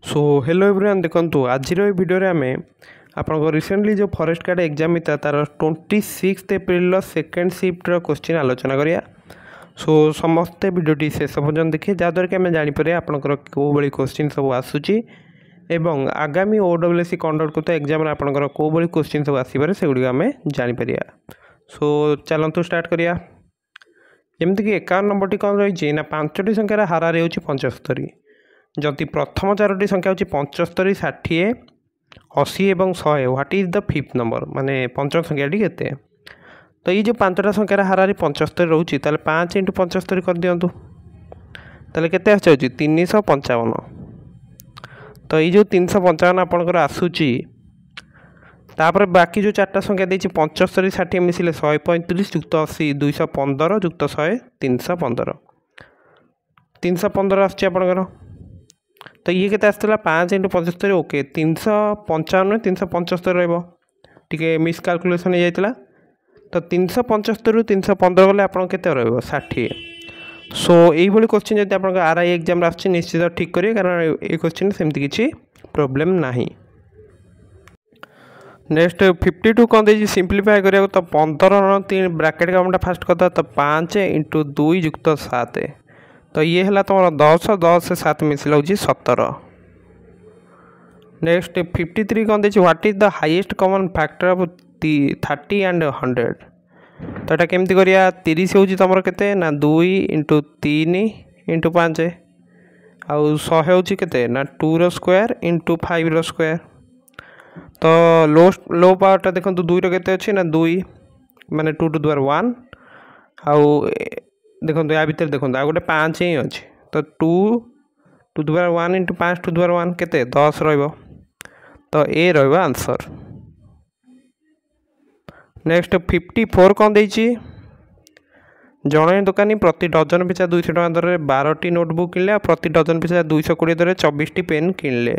So hello everyone देखंतु आज video रे आमे आपन रिसेंटली जो फॉरेस्ट गार्ड एग्जाम था तार 26 एप्रिल सेकेंड शिफ्ट क्वेश्चन आलोचना करिया। सो समस्ते वीडियोटी शेष पर्यटन देखिए जहाँद्वारा कि आम जापर आपंकर कौ भाई क्वेश्चन सब आसूची एवं आगामी OWC कंडक्ट करता एग्जाम आपंकर कौ भाई क्वेश्चन सब आसपे से गुड़ आम जापर। सो चलतु स्टार्ट करिया। जमीक 51 नंबर कौन रही ना 5टी संख्यार हारारे हो 75। जदि प्रथम 4टी संख्या हो 75, 60, 80 और 100 what is the fifth number माने पंचम संख्याटी केते। तो ये जो 5टा संख्यार हारारे 75 रोचे 5 × 75 कर दिंतु ताले केते आछे 355। तो ये जो 355 आपनकर आसूची तापर बाकी जो 4टा संख्या देछि 75, 60 मिसिले 135 जुक्त 80 215 जुक्त 100 315 315 आछे आपनकर। तो ये केते आसला 5 × 75 ओके 355 375 रहिबो टिके मिस कैलकुलेशन हो जाइतला। तो 375 रु 315 गले आपन केते रहिबो 60। सो एई भली क्वेश्चन जदि आपन आरआई एग्जाम आछी निश्चित ठीक करिए कारण ए क्वेश्चन सेमति किछि प्रॉब्लम नाही। नेक्स्ट 52 कौन दे सिंप्लीफाई करिया तो 15 3 ब्रैकेट कामटा फास्ट करता तो 5 × 2 जुक्त 7। तो ये है तुम 10 10 से 7 मिसिल 17। नेक्स्ट 53 कौन दे what is the highest common factor of 30 and 100। तो यहाँ केमती करिया 30 हूँ तुम के ना 2 × 3 × 5 आउ 100 हूँ के ना 2 रो स्क्वायर × 5 रो स्क्वायर। तो लो पावरटा देखो 2 रो केते अच्छी ना 2 माने 2 टू द पावर 1 आउ देखो या भितर देखो आ गोटे 5 ही अच्छे। तो 2 to the power 1 × 5 to the power 1 केते 10 रहिबो। तो ए रहिबो आंसर। नेक्स्ट 54 कौन देछि जड़े दुकानी प्रति डजन पिछा 200 टका दर 12टी नोटबुक किनले प्रति डजन पिछा 220 दर 24टी पेन किनले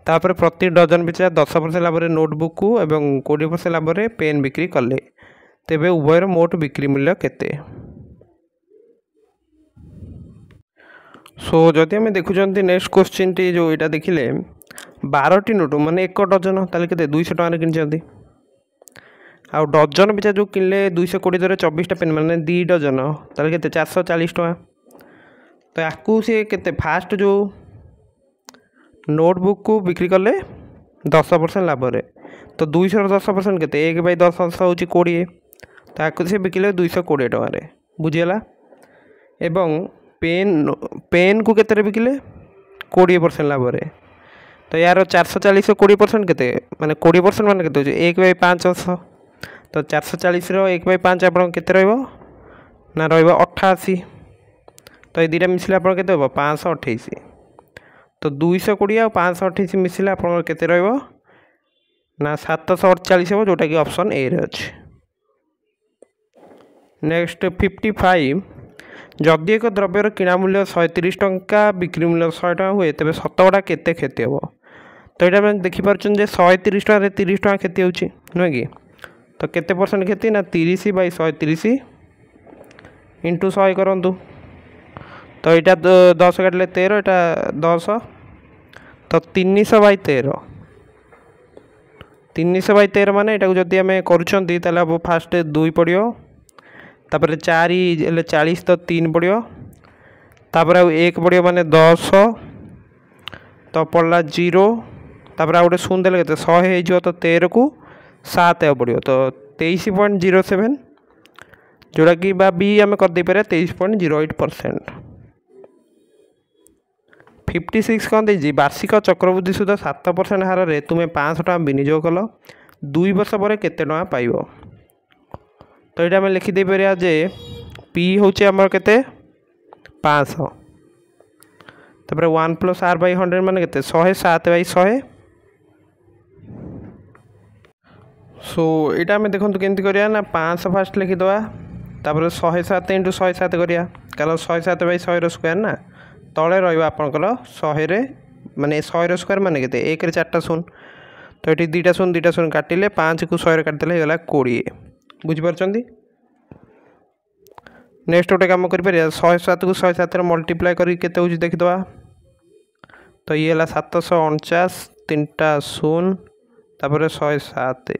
तापर प्रति डजन पिछा 10% लाभ नोटबुक को एवं 20% लाभ पेन बिक्री कले तेबे उभयर मोट बिक्री मूल्य केते। सो जदि आम देखुं नेक्स्ट क्वेश्चन टी जो यहाँ देखिले 12टी नोट माने 1 डजन ताले केते 200 टका किनिचंती आ डजन पिछा जो किनले 220 दर 24टा पेन माने 2 डजन ताले केते 440 टका। तो याकू सी केते फास्ट जो नोटबुक को बिक्री कले 10% लाभ रे। तो 200 10% केते 1/10 अंश होची 20। तो याकू सी बिकिले 220 टका रे बुझियला। एवं पेन को केते बिकिले 20% लाभ रे। तो यार 440 20% केते माने 20% माने केते होची 1/5 अंश। तो 440 रो 1/5 आपन केते रहइबो ना रहइबो 88। तो ये दुटा मिसिले आपन केते होबो 528। तो 220 और 528 मिसिले आपन केते रहइबो ना 748 हो जोटा कि ऑप्शन ए रे अछि। नेक्स्ट 55 जदि एक द्रव्यर किणा मूल्य 130 टंका बिक्री मूल्य 100 टका हुए तेज शतकड़ा केते क्षति हम। तो यहाँ देखिपुर 130 टकर 30 टका क्षति हो नुहे कि। तो केते परसेंट क्षति ना 30/130 × 100 करूँ। तो यहाँ 10 काटिले 13 यहाँ 10 तो 300/13 300/13 माने यहाँ जदि आम कर फास्ट 2 पड़ो तापर 4 40 तो 3 पड़ो तापर 1 पड़ो माने 10 तो पड़ला 0 तापर आ गोटे 0 देले केते 100 हो तो 13 को 7 पड़ो तो 23.07 जोड़ा कि बी आम कर पारे 23.08%। 56 कौन दे वार्षिक चक्रवृद्धि सुध 7% हार रे तुम्हें 500 टका विनियोग कल 2 वर्ष पर केते टका पाइबो। तो ये आम लिखिदे पारिया जे पी हूँ आमर केते 500 तापर 1 + r/100 माने केते 107/100। सो यहाँ आम देखो केमती करिया ना 500 फास्ट लिखिदवा तापर 107 × 107 करिया कारण 107/100 रो स्क्वायर ना तले रहिबा आपनकर 100 रे माने 100 रो स्क्वायर माने केते 1 रे 4टा 0। तो ये 2टा 0 काटिले 5 को 100 रे काटिले गला 20 बुझी परछंती। नेक्स्ट गोटे कम कर 107 को 107 मल्टीप्लाई करी केते होची देखिदवा तो ये है 749 3टा 0 तापर 107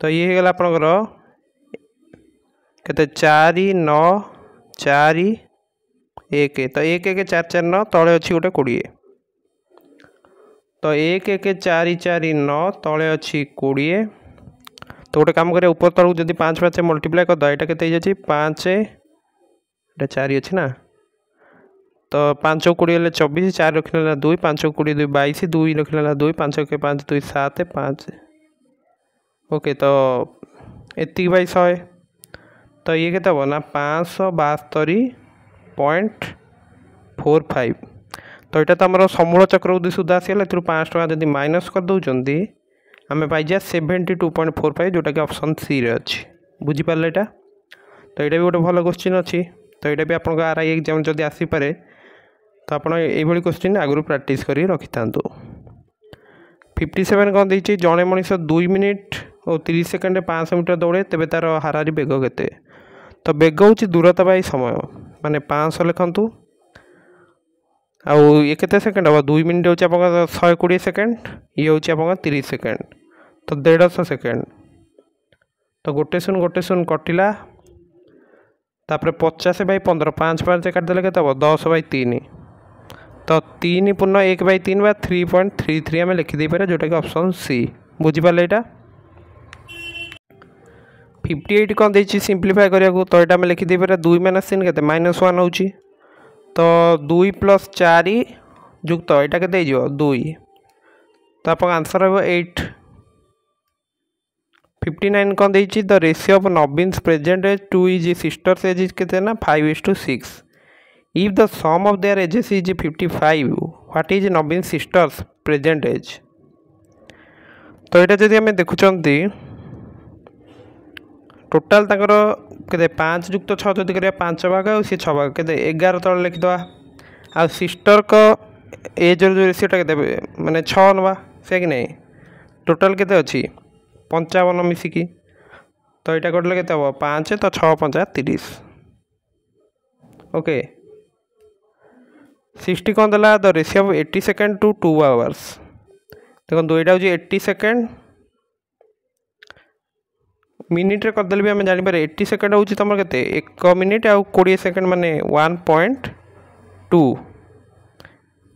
तो ये गला आपनकर केते 4 9 4 1 तो 1 1 4 4 9 तले अच्छी गोटे 20 तो 1 1 4 4 9 तले अच्छी 20 तो गोटे काम करिया ऊपर तलू जदि 5 5 मल्टीप्लाई कर दो एटा केते जाछि 5 एटा 4 अछि ना तो 5 20 हेले 24 4 रखिला 2 5 20 2 22 2 रखिला 2 5 के 5 2 7 5 ओके तो एति बाई 100 तो ये केते हो ना 572.45 तो यहाँ तो आम समूल चक्रवृद्धि सुधा आसगला 500 टका जब माइनस कर दौरान आम पाइजा 72.45 जोटा कि ऑप्शन सी रे अच्छी बुझीपारे यहाँ तो यहाँ भी गोटे भल क्वेश्चन अच्छी तो यहाँ भी आपको आरआई एग्जाम जब आसीपे तो आप क्वेश्चन आगु प्रैक्टिस कर रखी था 57 कौन देखिए जड़े मनीष 2 मिनिट और 30 सेकेंड 500 मीटर दौड़े तेज तार हाराहारी बेग के तो बेग हूँ दूरता बाई समय माने 500 लिखु आउ ये केते सेकेंड हम 2 मिनिट हूँ आप 120 सेकेंड ये हूँ आप 30 सेकेंड तो 150 सेकेंड तो गोटे शून कटिला तापर 50 बाई 15 5 5 काटिदेले के 10 बाई 3 तो 3 पूर्ण 1 बाई 3 बा 3.33 आम लिखिदे पारे जोटा कि ऑप्शन सी बुझीपारे यहाँ 58 कौन देखिए सिंप्लीफाई करिया तो यहाँ आम लिखिदे पारे 2 - 3 के -1 हो तो 2 + 4 युक्त यहाँ के 2 तो आप आंसर रहा 8 59 कौन देखिए the ratio of Naveen's present age to his sister's age is के ना 5:6 if the sum of their ages is 55 what is Naveen sister's present age तो यहाँ जब आम देखुंत टोटाल के 5 युक्त 6 जब कर 5 भाग आ 6 भाग के 11 तले लिखिदे आ सिस्टर को एज जो रेशियोटा के माने 6 नवा से कि नहीं टोटाल के अच्छी 55 मिसिकी तो यहाँ कटले के 5 तो 6 5 30 ओके 60 कौन देला the ratio of 80 second to 2 hours देखो यहाँ हूँ 80 सेकेंड मिनिट रे करदेले भी आम जापर 80 सेकेंड हूँ तुम के 1 मिनिट आउ 20 सेकेंड माने 1.2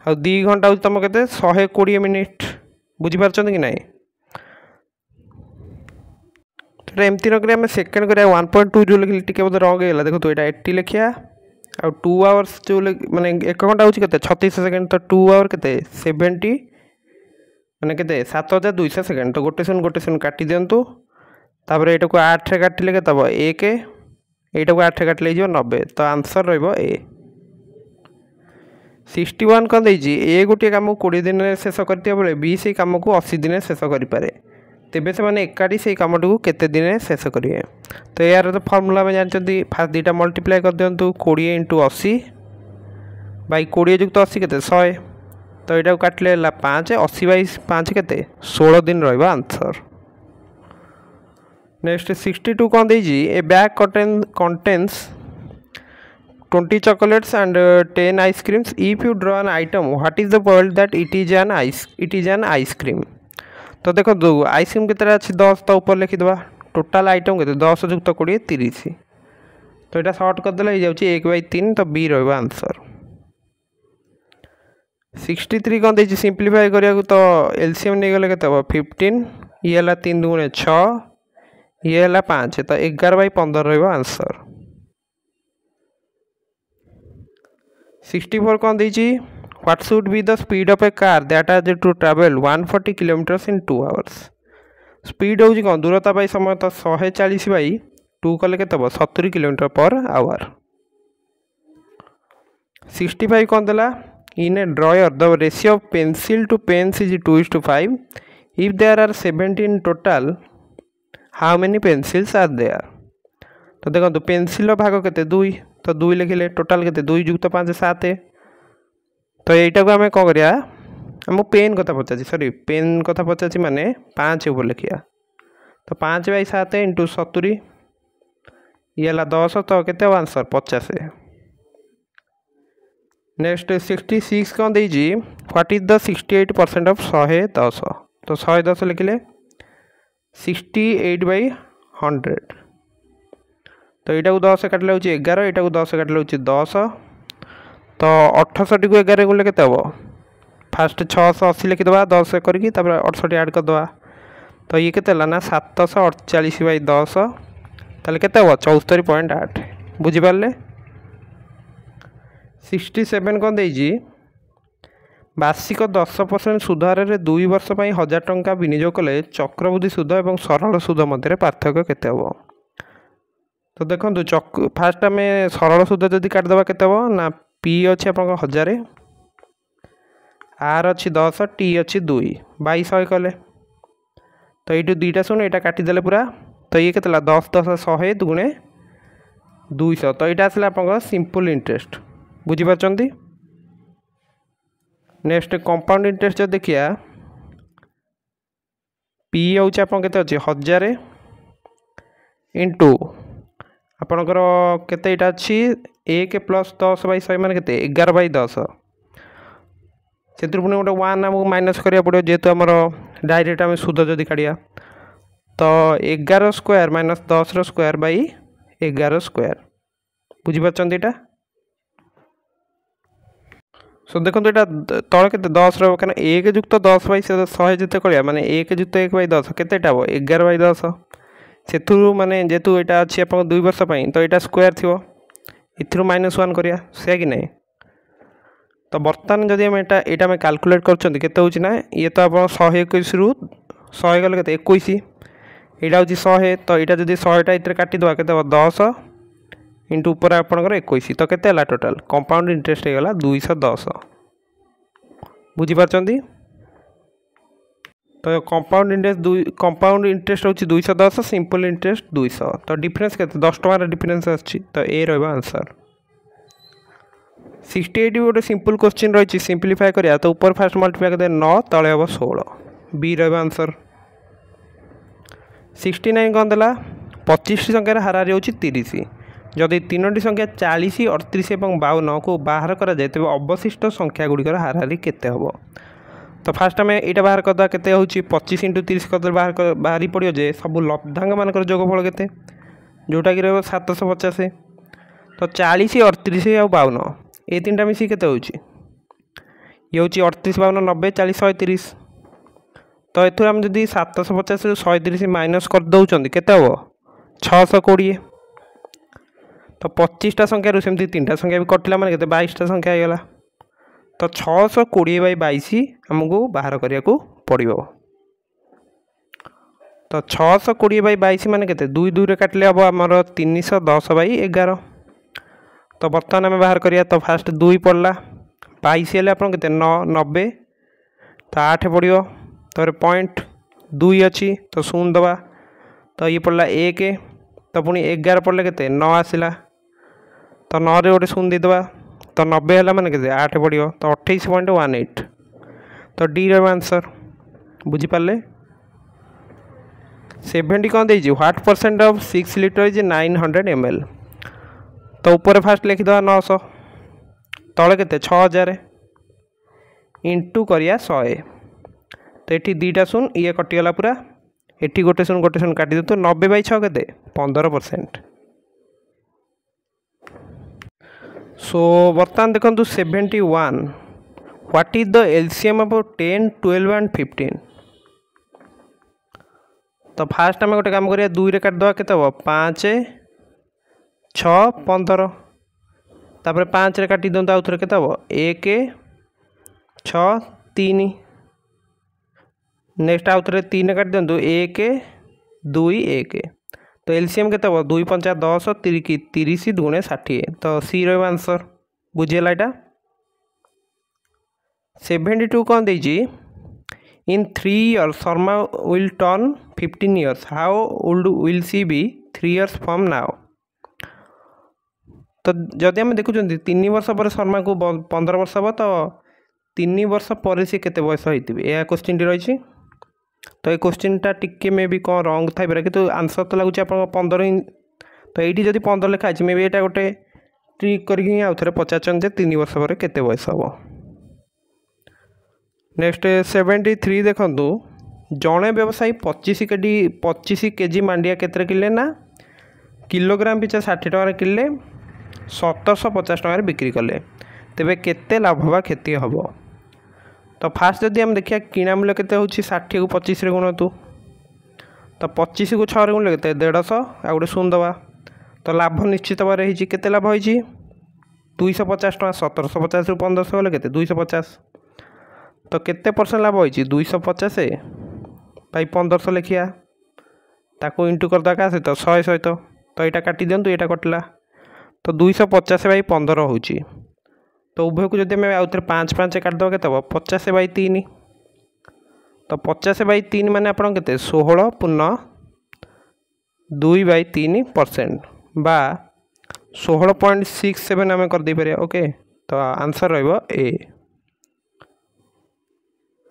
आ 2 घंटा हूँ तुम के 120 मिनिट बुझीपार कि ना तो एमती नक आम सेकेंड कर 1.2 जो लिखिले टी बोधे रंग है देखो तो यहाँ 80 लिखिया आ 2 आवर्स जो माने 1 घंटा हूँ के 36 सेकेंड तो 2 आवर के 70 माने के 7200 सेकेंड तो गोटे शून काटी दिंतु तापर यहाँ को 8 काटिले के 1 यहाँ को 8 काटिले 90 तो आंसर रहा ए 61 कौन देखिए ए गोटे कम को 20 दिन में शेष करते बेले बी से कम को 80 दिन शेष करें तेबे से मैंने एकाठी से कमटी को केते दिन शेष करेंगे तो यार तो फर्मूला में जानते फास्ट 2टा मल्टीप्लाई कर दिंतु 20 × 80 बाई 20 युक्त 80 के 100 तो यहाँ काटिले 5 80 बाई 5 के 16 दिन रहा आंसर नेक्स्ट 62 कौन देखिए ए bag contains 20 chocolates and 10 ice creams if you draw an item what is the probability that it is an ice cream तो देखो आइसक्रीम के 10 तो ऊपर लिखिदे टोटाल आइटम के 10 युक्त 20 30 तो यहाँ सर्ट करदे हो 1/3 तो बी रहा आंसर 63 कौन देखिए सिंप्लीफाई करिया तो एलसीएम नहीं गले के 15 ये 3 × 6 ये 5 तो 11/15 रहा आंसर 64 कौन देखिए what should be the speed of a car that has to travel 140 kilometres in 2 hours speed हूँ कौन दूरता बाई समय तो 140/2 कले के 70 किलोमीटर पर आवर 65 कौन देला in a drawer the ratio of pencil to pens is 2:5 if there are 17 total how many pencils are there तो देखो पेंसिल भाग के 2 तो 2 लिखिले टोटाल के 2 युक्त 5 7 तो यहाँ को आम कौन करिया आम पेन कथा पचार सॉरी पेन कथा पचार माने 5 ऊपर लिखिया तो 5/7 × 70 ये 10 तो के आंसर 50 नेक्स्ट 66 कौन देजी व्हाट इज द 68% ऑफ 110 तो 110 लिखिले 68/100 तो यहाँ को 10 काटिले 11 यहाँ को 10 काटिले 10 तो 68 को 11 गुणिले केते हम फास्ट 680 लिखिदेवा 10 करके 68 ऐड करदे तो ये केते ना 748/10 ताले केते हम 74.8 बुझिपारे 67 कौन देजी वार्षिक 10% सुध हार 2 वर्ष 1000 टंका विनियोग कले चक्रवृद्धि सुध और सरल सुध मध्य पार्थक्य केते हम तो देखो फास्ट आम सरल सुध जदि काटिदेवा केते हम ना पी अच्छे आप 1000 आर अच्छी 10 टी अच्छी 2 2200 कले तो ये दुईटा शून्य यहाँ काटिदेले पूरा तो ये केते 10 10 100 दुगुणे 200 तो यहाँ आसला आप सिंपल इंटरेस्ट बुझीपार। नेक्स्ट कंपाउंड इंटरेस्ट जो देखिए पी हूँ आप 1000 इंटू आपणकर केते यहाँ अच्छी 1 + 10/100 मान के 11/10 से पुणी गोटे 1 आमको माइनस करा पड़ो जेहेतु आम डायरेक्ट आम सुध जदि काढ़ा तो 11 स्क्वायर माइनस 10 स्क्वायर / 11 स्क्वायर बुझीपार यहाँ सो देखो यहाँ तले के 10 रहा 1 + 10/100 जिते करा माने 1 + 1/10 के 11/10 से माने जेहेतु यहाँ अच्छी आप 2 वर्ष तो यहाँ स्क्वायर थी इथु -1 करिया से कि नहीं तो बर्तमान जदि आम यहाँ कैलकुलेट कर ना ये तो आप 121 रु 100 गले के 21 यहाँ हूँ 100 तो यहाँ जब 100टा ये काटिदेवा के 10 इंटू ऊपर आपंकर 21 तो केते टोटाल कंपाउंड इंटरेस्ट होगा 210 बुझीपार तो कंपाउंड इंटरेस्ट हूँ 210 सिंपल इंटरेस्ट 200 तो डिफरेंस के 10 टकर डिफरेंस आछी तो ए रहा आंसर 68 भी गोटे सिंपल क्वेश्चन रही सिंप्लीफाई करा तो ऊपर फास्ट मल्टीप्लाई कर 9 तले हम 16 बी रहा आंसर 69 कौन देला 25 संख्यार हाराहारी होची 30 जदि 3टी संख्या 40 38 और 52 को बाहर करा जाए तेज अवशिष्ट संख्या गुड़िकर हाराहारी केते हम तो फास्ट आम यहाँ बाहर करदा केते हूँ 25 × 30 कर बाहरी पड़ो जे सब लब्धांग मान जोगफल के जोटा कि रहा 750 तो 40 38 और 52 ये 3टा मिसी केते होची ये हूँ 38 52 90 40 130 तो ये आम जब 750 ରୁ 130 माइनस कर दौरान केते हम 620 तो 25टा संख्या सेमती 3टा संख्या भी कटिला माने केते 22टा संख्या होगा तो 620/22 आमको बाहर करिया को पड़ो तो 620/22 माने केते 2 2 रे काटले हम आमर 310/11 तो बर्तमान आम बाहर करिया तो फास्ट 2 पड़ला 22 हेल्ले आप 90 तो 8 पड़ो तो पॉइंट 2 अच्छी तो 0 दबा तो ये पड़ला 1 तो पुणी 11 पड़े के 9 आसला तो 9 रे गोटे 0 देदेबा तो 90 है मैंने के 8 पड़ो तो 28.18 तो डी रहा आंसर बुझीपारे 70 कौन दे what % of 6 litre is 900 ml तो ऊपर फास्ट लिखिद 900 तले के 6000 इंटू करिया 100 तो ये 2टा शून्य ये कटिगला पूरा ये गोटे शून्य काटी दे तो 90/6 के 15%। सो बर्तमान देखो 71 what is the LCM of 10 12 and 15 तो फास्ट आम गोटे काम करिया 2 रे काटिदेवा केते हम 5 6 15 तापर 5 रे काटी दियंतु आउ थरे केते हम 1 6 3 नेक्स्ट आउ थरे 3 काटी दियंतु 1 2 1 तो एलसीएम केते हम 2 5 10 30 2 60 तो सी रहा आंसर बुझीगला यहाँ 72 कौन देजी in 3 years Sharma will turn 15 years how old will she be 3 years from now तो जदि आम देखुं 3 वर्ष पर शर्मा को 15 वर्ष हम तो 3 वर्ष पर सी केते बयस होते यह क्वेश्चन टी रही तो ये क्वेश्चन टा टिके मे भी कौन रंग थाई कि आंसर तो लगुच आप 15 तो ये जब 15 लिखाई मे भी यहाँ गोटे ट्रिक करके आउ थे पचार 3 वर्ष पर केते बयस हम। नेक्स्ट 73 देखु जड़े व्यवसायी 25 केजी मांडिया केते किले ना किलोग्राम पिछा 60 टकर किले 1750 टकर बिक्री कले तेबे केते लाभ बा क्षति हम। तो फास्ट जदि हम देखिए किणा मूल्य केते होछि 60 को 25 रे गुणतु तो 25 को 6 रे गुणले केते 150 आ गोटे 0 दबा तो लाभ निश्चित भाव होइछि केते लाभ होइछि 250 टका 1750 रु 1500 गले केते 250 तो केते परसेंट लाभ होइछि 250 बाई 1500 लिखिया ताको इंटू करदा का सहित 100 सहित तो यहाँ काटी दिंतु यहाँ कटला तो 250 बाई 15 होची तो उभय को जब आम आउ थे 5 5 काटिदेव के 50 बाई 3 तो 50 बाई 3 माने आपन केते 16 पूर्ण 2 बाई 3% बा 16.67 आम कर दे पारे। ओके तो आंसर रहिबो ए।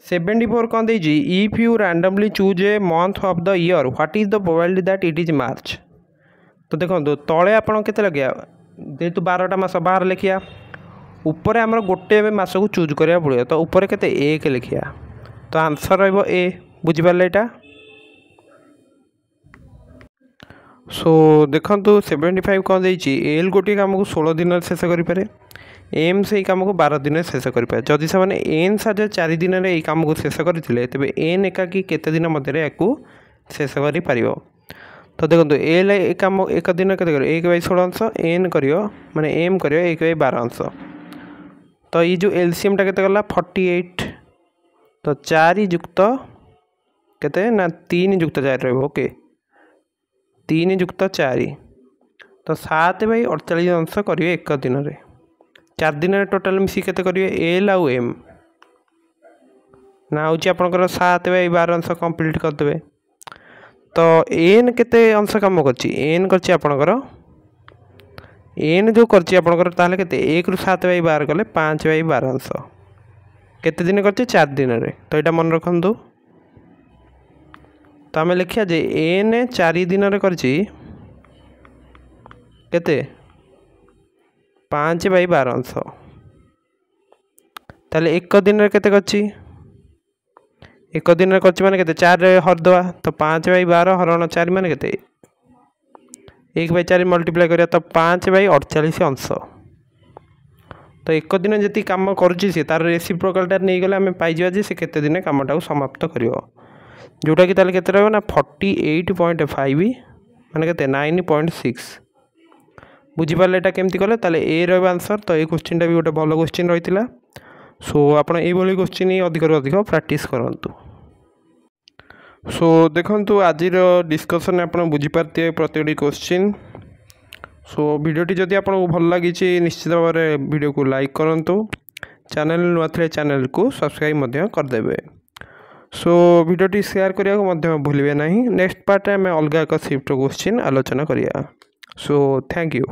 74 कौन देजी if you randomly choose a month of the year what is the probability that it is March. तो देखो तले आपन केते लगे जेहेतु 12टा मास बाहर लिखिया ऊपर आमर गोटे मास को चूज करा पड़े तो ऊपर केते 1 लिखिया तो आंसर रहिबो ए। बुझिपारे एटा। सो देखो 75 कौन देजी एल गोटे काम को 16 दिन शेष करें एम से काम को 12 दिन शेष करें जदि से एन साजे 4 दिन में यही काम को शेष करते तेज एन एकाकी केते दिन मध्य शेष कर। तो देखो एल काम एक दिन के 1 बाई 16 अंश एन कर माने एम कर 1 बाई 12 अंश तो ये जो एलसीएम टा केते गला 48 तो 4 युक्त केते ना 3 युक्त 4 रहिबो। ओके 3 युक्त 4 तो 7 बाई 48 अंश करिवे एक दिन रे 4 दिन रे टोटल मिसी केते करिवे एल आउ एम ना होची आपनकर 7 बाई 12 अंश कंप्लीट कर देबे। तो एन केते अंश काम करछि एन करछि आपनकर एन जो करछि आपनकर ताले केते 1 रु 7 बाई 12 कले 5 बाई 12 अंश केते दिन करछि 4 दिन रे तो एटा मन रखंतु। तो आम लिखिया जे एन 4 दिन रे करछि केते 5 बाई 12 अंश ताले एक दिन रे केते करछि एक दिन में करछि माने केते 4 रे हर दवा तो 5 बाई 12 हरण 4 माने केते 1 बाई 4 मल्टीप्लाई करिया तो 5 बाई 48 अंश तो एक दिन जति काम करुछि से तार रेसिप्रोकालटा नहीं गले आम पाई जे से केते दिन कामटा को समाप्त करियो जोटा कि ताले केते रहबो ना 48.5 माने केते 9.6। बुझिपारे एटा केमती कले ताले ए रहबो आंसर। तो ये क्वेश्चन भी गोटे भल क्वेश्चन रही सो आपण ये क्वेश्चन अधिक अधिक प्रैक्टिस करंतु। सो देखंतु आज डिस्कशन आप बुझीपारे प्रत्येक क्वेश्चन। सो वीडियोटी जदि आपको भल लगी निश्चित भाव में वीडियो को लाइक करंतु चैनल नुआ थे चैनल को सब्सक्राइब करदेवे। सो वीडियोटी शेयर करने भूलिए ना। नेक्स्ट पार्ट में अलग एक शिफ्ट क्वेश्चन आलोचना करिया। So thank you.